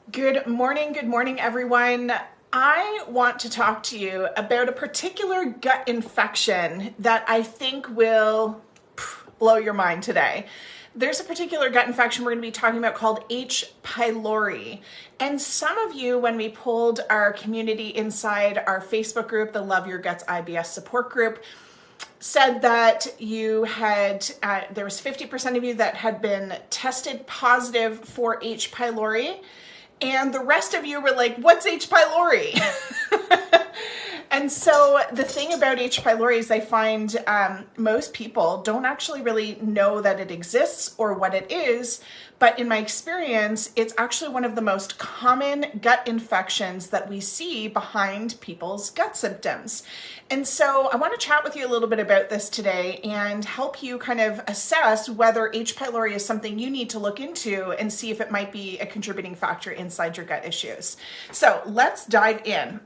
Good morning, everyone. I want to talk to you about a particular gut infection that I think will blow your mind today. There's a particular gut infection we're going to be talking about called H. pylori. And some of you, when we pulled our community inside our Facebook group, the Love Your Guts IBS support group, said that you had, there was 50% of you that had been tested positive for H. pylori. And the rest of you were like, what's H. pylori? And so the thing about H. pylori is I find most people don't actually really know that it exists or what it is. But in my experience, it's actually one of the most common gut infections that we see behind people's gut symptoms. And so I want to chat with you a little bit about this today and help you kind of assess whether H. pylori is something you need to look into and see if it might be a contributing factor inside your gut issues. So let's dive in.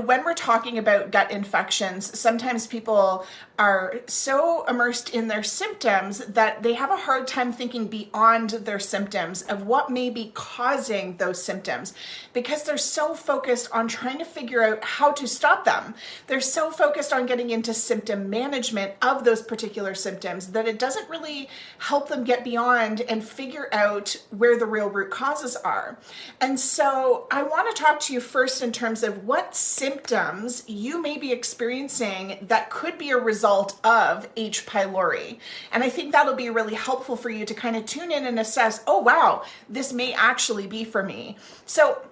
When we're talking about gut infections, sometimes people are so immersed in their symptoms that they have a hard time thinking beyond their symptoms of what may be causing those symptoms because they're so focused on trying to figure out how to stop them. They're so focused on getting into symptom management of those particular symptoms that it doesn't really help them get beyond and figure out where the real root causes are. And so I want to talk to you first in terms of what symptoms you may be experiencing that could be a result of H. pylori. And I think that'll be really helpful for you to kind of tune in and assess, oh wow, this may actually be for me. So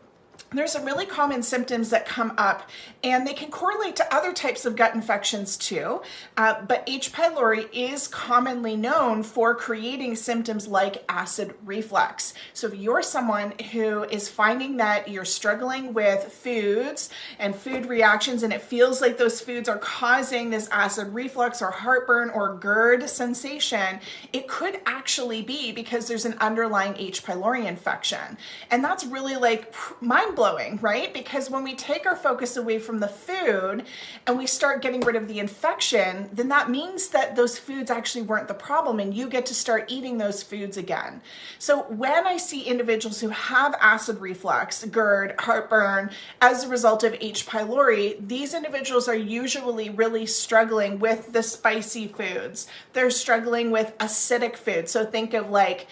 there's some really common symptoms that come up, and they can correlate to other types of gut infections too. But H. pylori is commonly known for creating symptoms like acid reflux. So if you're someone who is finding that you're struggling with foods and food reactions, and it feels like those foods are causing this acid reflux or heartburn or GERD sensation, it could actually be because there's an underlying H. pylori infection. And that's really like mind-blowing, right? Because when we take our focus away from the food and we start getting rid of the infection, then that means that those foods actually weren't the problem and you get to start eating those foods again. So when I see individuals who have acid reflux, GERD, heartburn, as a result of H. pylori, these individuals are usually really struggling with the spicy foods. They're struggling with acidic foods. So think of like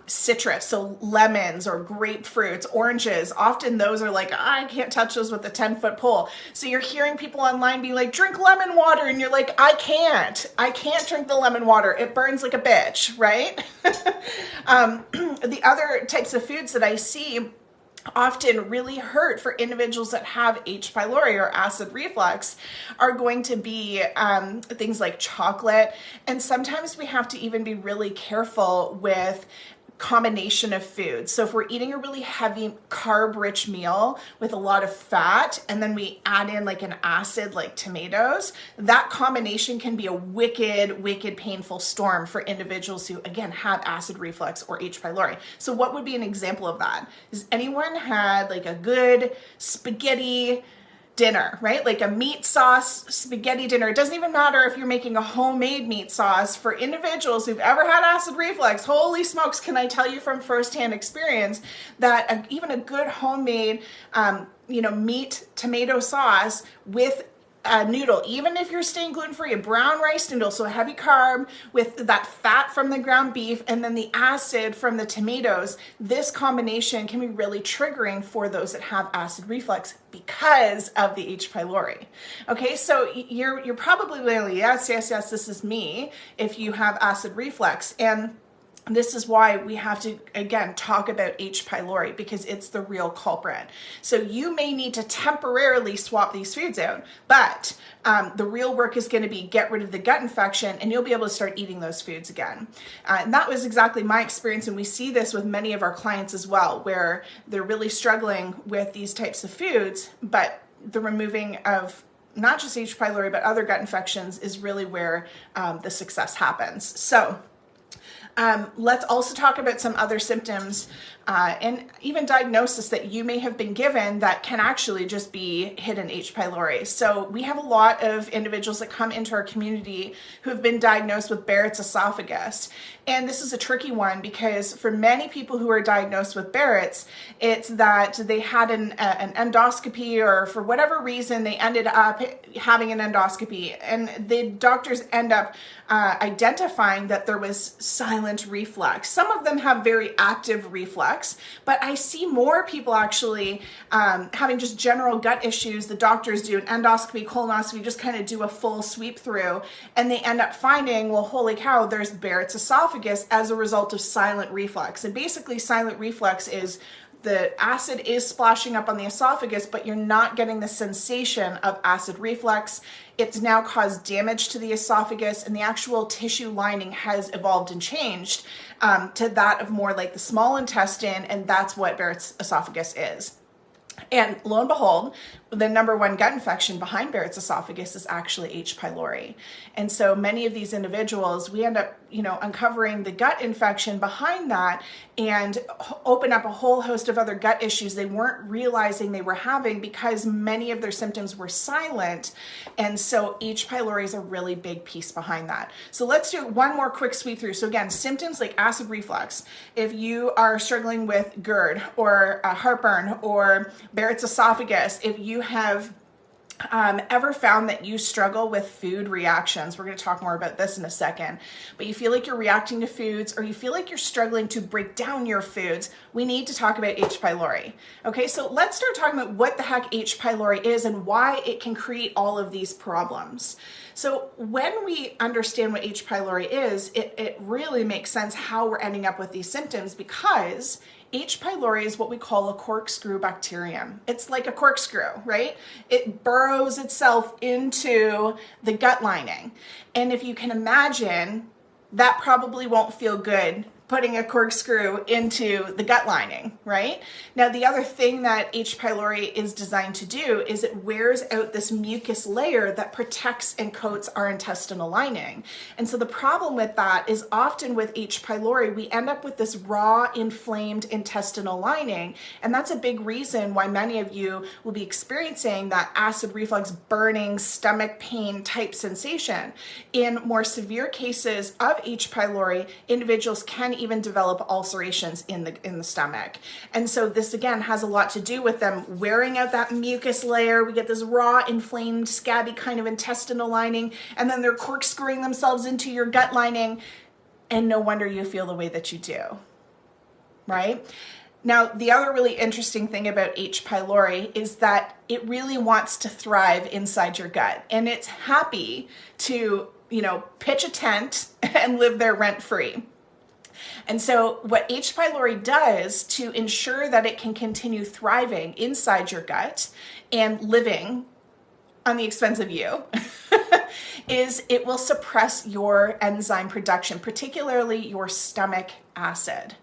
citrus, so lemons or grapefruits, oranges. Often those are like, I can't touch those with a 10-foot pole. So you're hearing people online be like, drink lemon water. And you're like, I can't drink the lemon water. It burns like a bitch, right? The other types of foods that I see often really hurt for individuals that have H. pylori or acid reflux are going to be things like chocolate. And sometimes we have to even be really careful with combination of foods. So if we're eating a really heavy carb-rich meal with a lot of fat, and then we add in like an acid like tomatoes, that combination can be a wicked, painful storm for individuals who, again, have acid reflux or H. pylori. So what would be an example of that? Has anyone had like a good spaghetti dinner, right? Like a meat sauce spaghetti dinner. It doesn't even matter if you're making a homemade meat sauce. For individuals who've ever had acid reflux, holy smokes, can I tell you from firsthand experience that even a good homemade, meat tomato sauce with a noodle, even if you're staying gluten-free, a brown rice noodle, so a heavy carb with that fat from the ground beef and then the acid from the tomatoes, this combination can be really triggering for those that have acid reflux because of the H. pylori. Okay, so you're probably like, yes, this is me if you have acid reflux. And this is why we have to, again, talk about H. pylori because it's the real culprit. So you may need to temporarily swap these foods out, but the real work is going to be get rid of the gut infection and you'll be able to start eating those foods again. And that was exactly my experience, and we see this with many of our clients as well, where they're really struggling with these types of foods, but the removing of not just H. pylori, but other gut infections is really where the success happens. So Let's also talk about some other symptoms and even diagnosis that you may have been given that can actually just be hidden H. pylori. So we have a lot of individuals that come into our community who have been diagnosed with Barrett's esophagus. And this is a tricky one because for many people who are diagnosed with Barrett's, it's that they had an endoscopy, or for whatever reason, they ended up having an endoscopy. And the doctors end up identifying that there was silent reflux. Some of them have very active reflux, but I see more people actually having just general gut issues. The doctors do an endoscopy, colonoscopy, just kind of do a full sweep through, and they end up finding, well, holy cow, there's Barrett's esophagus as a result of silent reflux. And basically silent reflux is the acid is splashing up on the esophagus, but you're not getting the sensation of acid reflux. It's now caused damage to the esophagus, and the actual tissue lining has evolved and changed to that of more like the small intestine, and that's what Barrett's esophagus is. And lo and behold, the number one gut infection behind Barrett's esophagus is actually H. pylori. And so many of these individuals, we end up, uncovering the gut infection behind that and open up a whole host of other gut issues they weren't realizing they were having because many of their symptoms were silent. And so H. pylori is a really big piece behind that. So let's do one more quick sweep through. So again, symptoms like acid reflux. If you are struggling with GERD or heartburn or Barrett's esophagus, if you have ever found that you struggle with food reactions, we're going to talk more about this in a second, but you feel like you're reacting to foods, or you feel like you're struggling to break down your foods, we need to talk about H. pylori. Okay, so let's start talking about what the heck H. pylori is and why it can create all of these problems. So when we understand what H. pylori is, it really makes sense how we're ending up with these symptoms, because H. pylori is what we call a corkscrew bacterium. It's like a corkscrew, right? It burrows itself into the gut lining. And if you can imagine, that probably won't feel good, putting a corkscrew into the gut lining, right? Now, the other thing that H. pylori is designed to do is it wears out this mucus layer that protects and coats our intestinal lining. And so the problem with that is often with H. pylori, we end up with this raw, inflamed intestinal lining. And that's a big reason why many of you will be experiencing that acid reflux, burning, stomach pain type sensation. In more severe cases of H. pylori, individuals can even develop ulcerations in the stomach. And so this again has a lot to do with them wearing out that mucus layer. We get this raw, inflamed, scabby kind of intestinal lining, and then they're corkscrewing themselves into your gut lining, and no wonder you feel the way that you do, right? Now, the other really interesting thing about H. pylori is that it really wants to thrive inside your gut, and it's happy to, pitch a tent and live there rent-free. And so what H. pylori does to ensure that it can continue thriving inside your gut and living on the expense of you is it will suppress your enzyme production, particularly your stomach acid.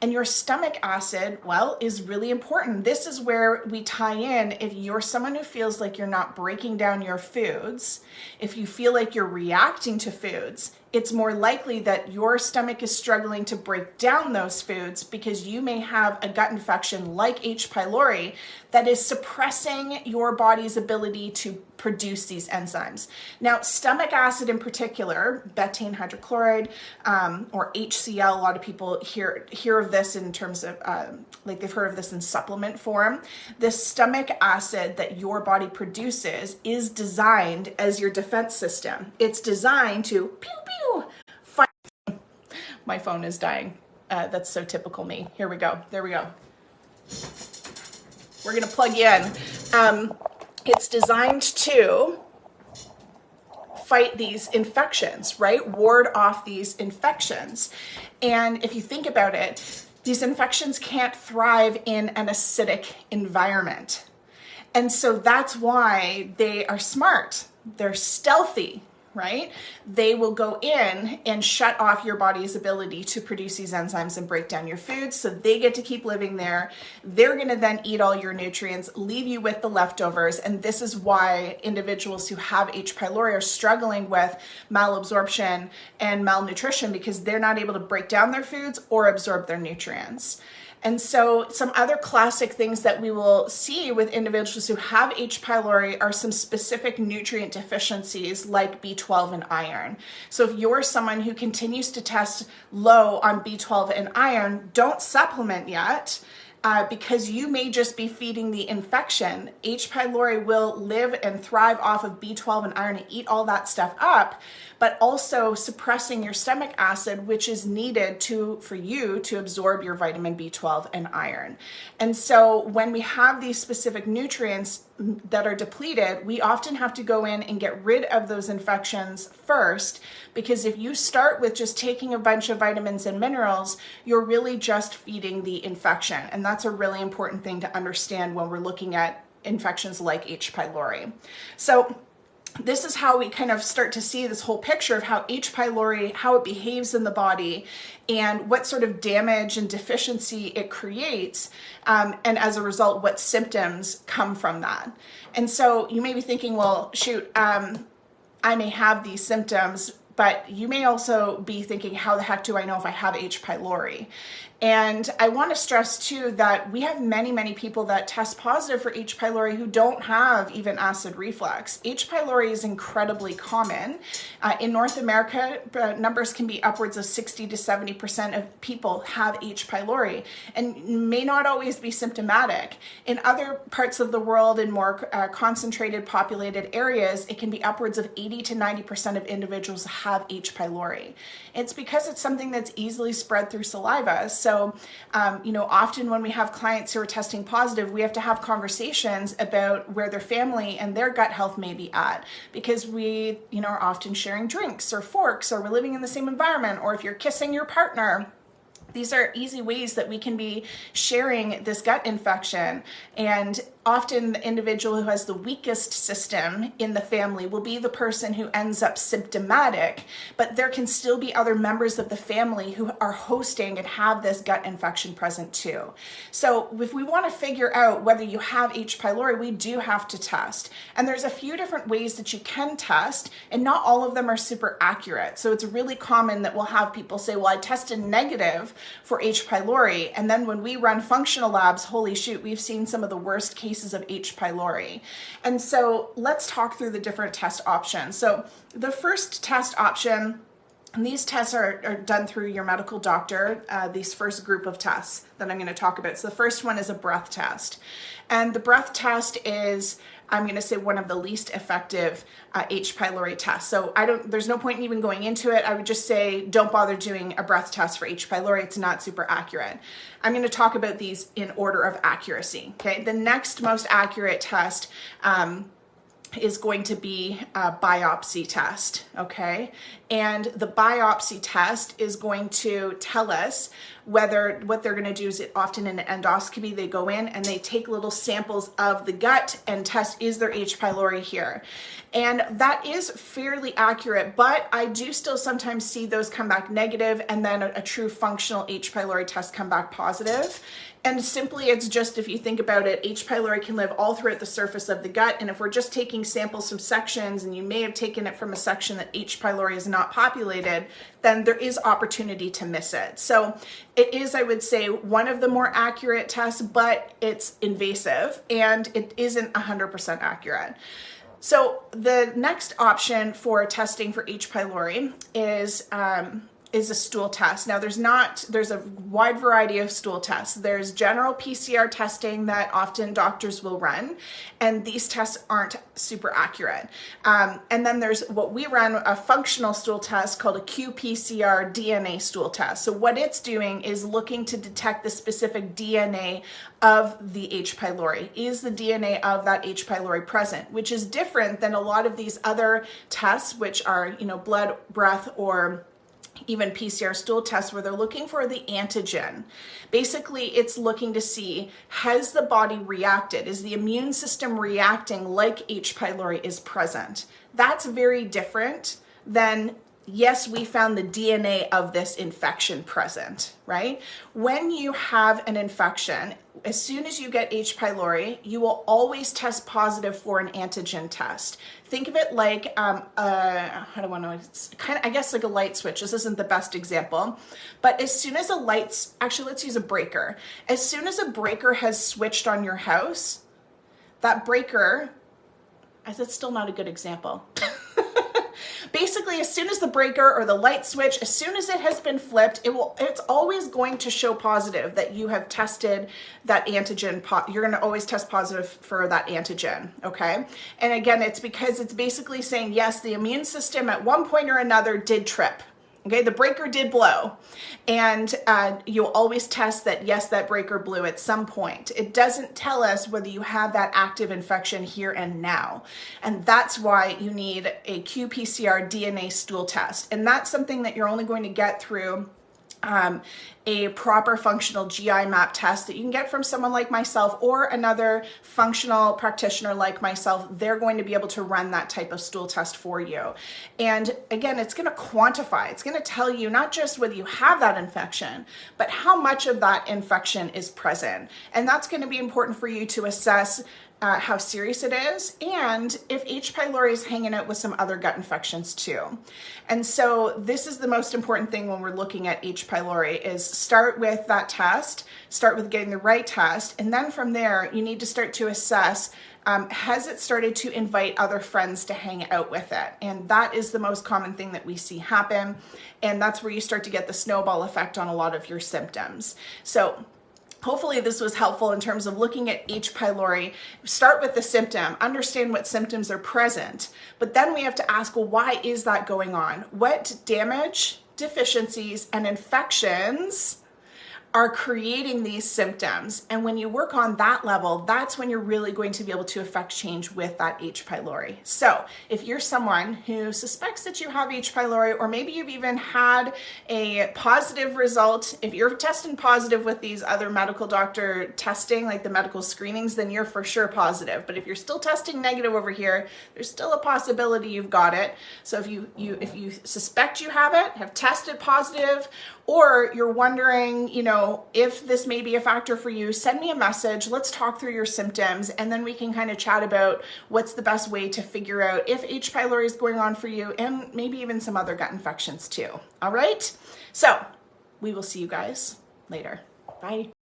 And your stomach acid, well, is really important. This is where we tie in if you're someone who feels like you're not breaking down your foods, if you feel like you're reacting to foods, it's more likely that your stomach is struggling to break down those foods because you may have a gut infection like H. pylori that is suppressing your body's ability to produce these enzymes. Now, stomach acid in particular, betaine hydrochloride, or HCl, a lot of people hear of this in terms of, like they've heard of this in supplement form. This stomach acid that your body produces is designed as your defense system. It's designed to pew pew fight. My phone is dying. That's so typical me. Here we go. There we go. We're gonna plug you in. It's designed to fight these infections, right? Ward off these infections. And if you think about it, these infections can't thrive in an acidic environment. And so that's why they are smart. They're stealthy, right? They will go in and shut off your body's ability to produce these enzymes and break down your foods, so they get to keep living there. They're going to then eat all your nutrients, leave you with the leftovers, and this is why individuals who have H. pylori are struggling with malabsorption and malnutrition, because they're not able to break down their foods or absorb their nutrients. And so some other classic things that we will see with individuals who have H. pylori are some specific nutrient deficiencies like B12 and iron. So if you're someone who continues to test low on B12 and iron, don't supplement yet. Because you may just be feeding the infection. H. pylori will live and thrive off of B12 and iron and eat all that stuff up, but also suppressing your stomach acid, which is needed for you to absorb your vitamin B12 and iron. And so when we have these specific nutrients that are depleted, we often have to go in and get rid of those infections first, because if you start with just taking a bunch of vitamins and minerals, you're really just feeding the infection. And that's a really important thing to understand when we're looking at infections like H. pylori. So this is how we kind of start to see this whole picture of how H. pylori, how it behaves in the body, and what sort of damage and deficiency it creates, and as a result, what symptoms come from that. And so you may be thinking, well, shoot, I may have these symptoms, but you may also be thinking, how the heck do I know if I have H. pylori? And I want to stress too that we have many, many people that test positive for H. pylori who don't have even acid reflux. H. pylori is incredibly common. In North America, numbers can be upwards of 60 to 70% of people have H. pylori and may not always be symptomatic. In other parts of the world, in more concentrated populated areas, it can be upwards of 80 to 90% of individuals have H. pylori. It's because it's something that's easily spread through saliva. So, often when we have clients who are testing positive, we have to have conversations about where their family and their gut health may be at, because we, are often sharing drinks or forks, or we're living in the same environment, or if you're kissing your partner. These are easy ways that we can be sharing this gut infection. And often the individual who has the weakest system in the family will be the person who ends up symptomatic, but there can still be other members of the family who are hosting and have this gut infection present too. So if we want to figure out whether you have H. pylori, we do have to test. And there's a few different ways that you can test, and not all of them are super accurate. So it's really common that we'll have people say, well, I tested negative for H. pylori, and then when we run functional labs, holy shoot, we've seen some of the worst cases of H. pylori. And so let's talk through the different test options. So the first test option, and these tests are done through your medical doctor, these first group of tests that I'm going to talk about. So the first one is a breath test. And the breath test is, I'm going to say, one of the least effective H. pylori tests. So there's no point in even going into it. I would just say, don't bother doing a breath test for H. pylori. It's not super accurate. I'm going to talk about these in order of accuracy. Okay. The next most accurate test is going to be a biopsy test, okay? And the biopsy test is going to tell us whether, what they're gonna do is, often in an endoscopy, they go in and they take little samples of the gut and test, is there H. pylori here? And that is fairly accurate, but I do still sometimes see those come back negative, and then a true functional H. pylori test come back positive. And simply, it's just, if you think about it, H. pylori can live all throughout the surface of the gut. And if we're just taking samples from sections, and you may have taken it from a section that H. pylori is not populated, then there is opportunity to miss it. So it is, I would say, one of the more accurate tests, but it's invasive and it isn't 100% accurate. So the next option for testing for H. pylori is a stool test. Now there's a wide variety of stool tests. There's general PCR testing that often doctors will run, and these tests aren't super accurate. And then there's what we run, a functional stool test called a qPCR DNA stool test. So what it's doing is looking to detect the specific DNA of the H. pylori. Is the DNA of that H. pylori present? Which is different than a lot of these other tests, which are, blood, breath, or even PCR stool tests, where they're looking for the antigen. Basically, it's looking to see, has the body reacted? Is the immune system reacting like H. pylori is present? That's very different then yes, we found the DNA of this infection present, right? When you have an infection, as soon as you get H. pylori, you will always test positive for an antigen test. Think of it like, I don't want to, it's kind of, I guess like a light switch. This isn't the best example, but as soon as actually let's use a breaker. As soon as a breaker has switched on your house, that breaker, that's still not a good example. Basically, as soon as the breaker or the light switch, as soon as it has been flipped, it's always going to show positive that you have tested that antigen. You're going to always test positive for that antigen, okay? And again, it's because it's basically saying, yes, the immune system at one point or another did trip. Okay, the breaker did blow, and you'll always test that, yes, that breaker blew at some point. It doesn't tell us whether you have that active infection here and now. And that's why you need a qPCR DNA stool test. And that's something that you're only going to get through a proper functional GI map test that you can get from someone like myself or another functional practitioner like myself. They're going to be able to run that type of stool test for you. And again, it's going to quantify. It's going to tell you not just whether you have that infection, but how much of that infection is present. And that's going to be important for you to assess how serious it is, and if H. pylori is hanging out with some other gut infections too. And so this is the most important thing when we're looking at H. pylori is start with that test, start with getting the right test, and then from there you need to start to assess, has it started to invite other friends to hang out with it? And that is the most common thing that we see happen, and that's where you start to get the snowball effect on a lot of your symptoms. So hopefully this was helpful in terms of looking at H. pylori. Start with the symptom, understand what symptoms are present, but then we have to ask, well, why is that going on? What damage, deficiencies, and infections are creating these symptoms? And when you work on that level, that's when you're really going to be able to affect change with that H. pylori. So if you're someone who suspects that you have H. pylori, or maybe you've even had a positive result, if you're testing positive with these other medical doctor testing, like the medical screenings, then you're for sure positive. But if you're still testing negative over here, there's still a possibility you've got it. So if you suspect you have tested positive, or you're wondering, if this may be a factor for you, send me a message. Let's talk through your symptoms, and then we can kind of chat about what's the best way to figure out if H. pylori is going on for you, and maybe even some other gut infections too. All right? So we will see you guys later. Bye.